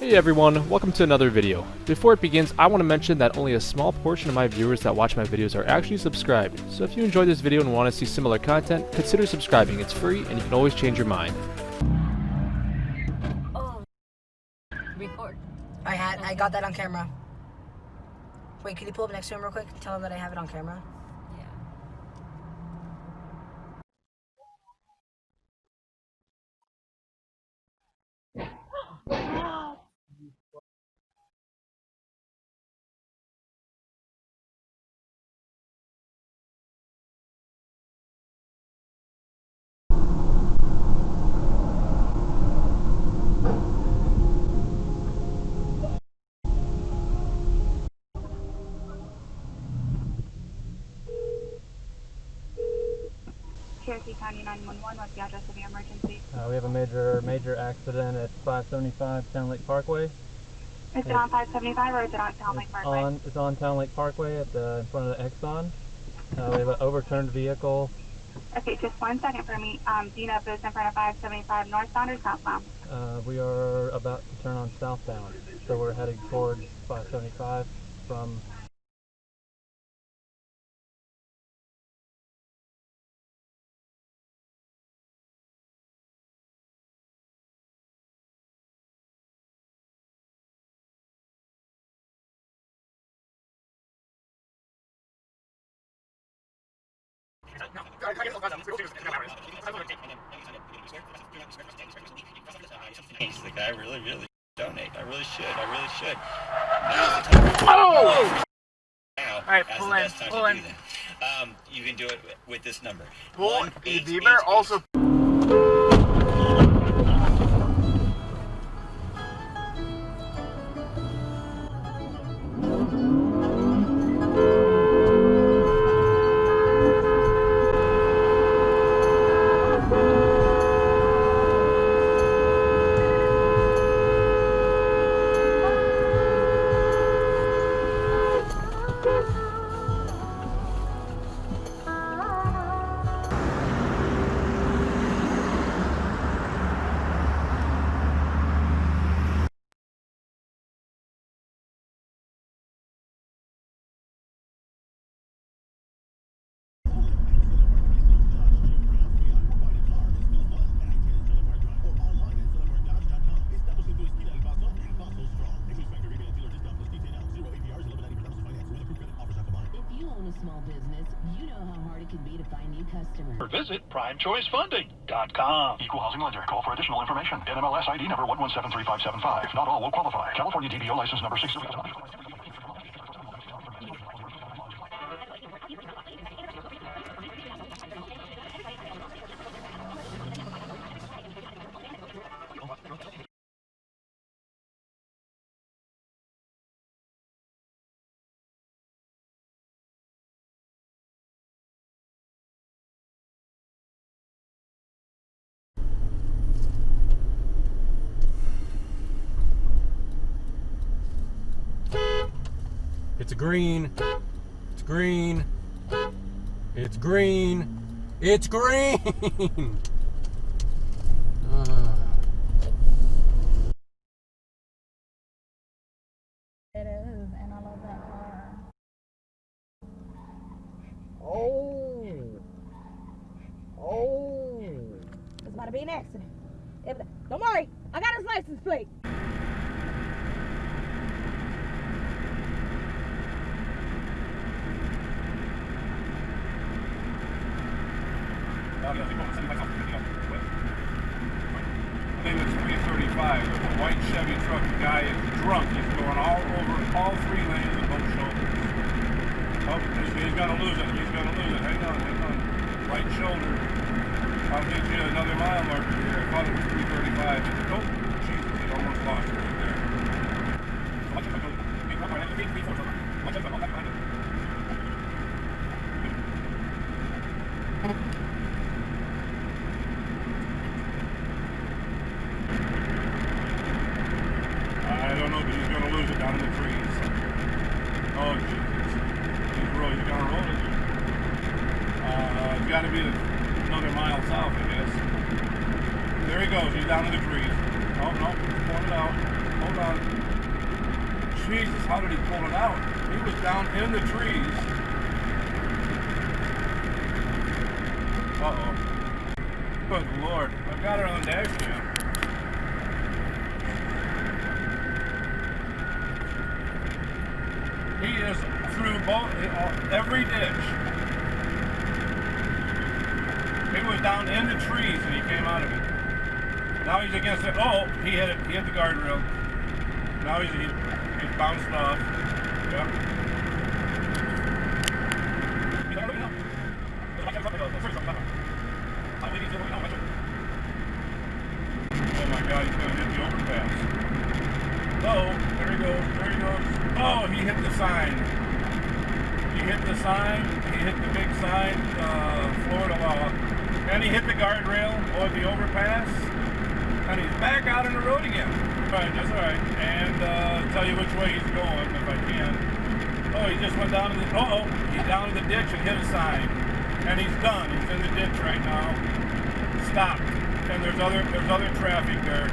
Hey everyone, welcome to another video. Before it begins, I want to mention that only a small portion of my viewers that watch my videos are actually subscribed, so if you enjoyed this video and want to see similar content, consider subscribing. It's free and you can always change your mind. Oh, record. I got that on camera. Wait, could you pull up next to him real quick? Tell him that I have it on camera. Cherokee County 911, what's the address of the emergency? We have a major accident at 575 Town Lake Parkway. Is it on 575 or is it on Town Lake Parkway? It's on Town Lake Parkway at in front of the Exxon. We have an overturned vehicle. Okay, just 1 second for me. Do you know if it's in front of 575 northbound or southbound? We are about to turn on southbound, so we're heading towards 575 from. Like, I really donate. I really should. Oh! Now, Alright, that's pull the in, best time pull to in. do that. You can do it with this number. Pull the 1-888. beaver also. Small business, you know how hard it can be to find new customers. Or visit PrimeChoiceFunding.com. Equal Housing Lender. Call for additional information. NMLS ID number 1173575. Not all will qualify. California DBO license number 6. It's green. It's green. It's green. It's green! It is, and I love that car. Oh. It's about to be an accident. Don't worry, I got his license plate. I think it's 335 with a white Chevy truck. The guy is drunk. He's going all over all 3 lanes of both shoulders. Oh, he's going to lose it. Hang on. Right shoulder. I'll get you another mile marker here. I thought it was 335. Oh, Jesus, he almost lost it right there. I don't know, but he's going to lose it down in the trees. Oh, Jesus. He's going to roll it. It's got to be another mile south, I guess. There he goes. He's down in the trees. Oh, no. He's pulling it out. Hold on. Jesus, how did he pull it out? He was down in the trees. Uh-oh. Good Lord. I've got it on the dash cam. He is through every ditch. He was down in the trees and he came out of it. Now he's against it. Oh, he hit it. He hit the guardrail. Now he's bounced off. Yep. Oh my God, he's going to hit the overpass. Oh, there he goes. There he goes. Oh, he hit the sign. He hit the sign. He hit the big sign, Florida law. And he hit the guardrail or the overpass. And he's back out on the road again. Alright, that's alright. And tell you which way he's going if I can. Oh, he just went down to the he's down to the ditch and hit a sign. And he's done. He's in the ditch right now. Stopped. And there's other traffic there.